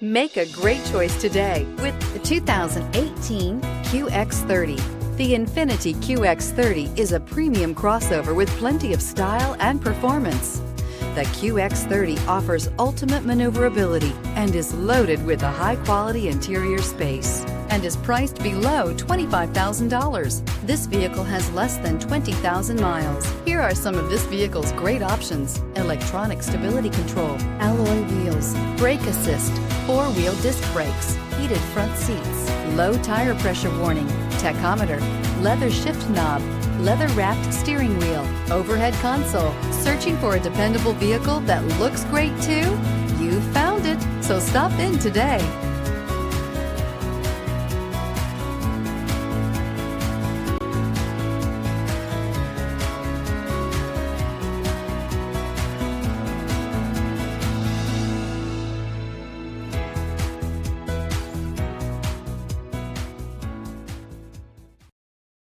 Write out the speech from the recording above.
Make a great choice today with the 2018 QX30. The INFINITI QX30 is a premium crossover with plenty of style and performance. The QX30 offers ultimate maneuverability and is loaded with a high-quality interior space and is priced below $25,000. This vehicle has less than 20,000 miles. Here are some of this vehicle's great options: electronic stability control, alloy wheels, brake assist, four-wheel disc brakes, heated front seats, low tire pressure warning, tachometer, leather shift knob, leather-wrapped steering wheel, overhead console. Searching for a dependable vehicle that looks great too? You found it, so stop in today.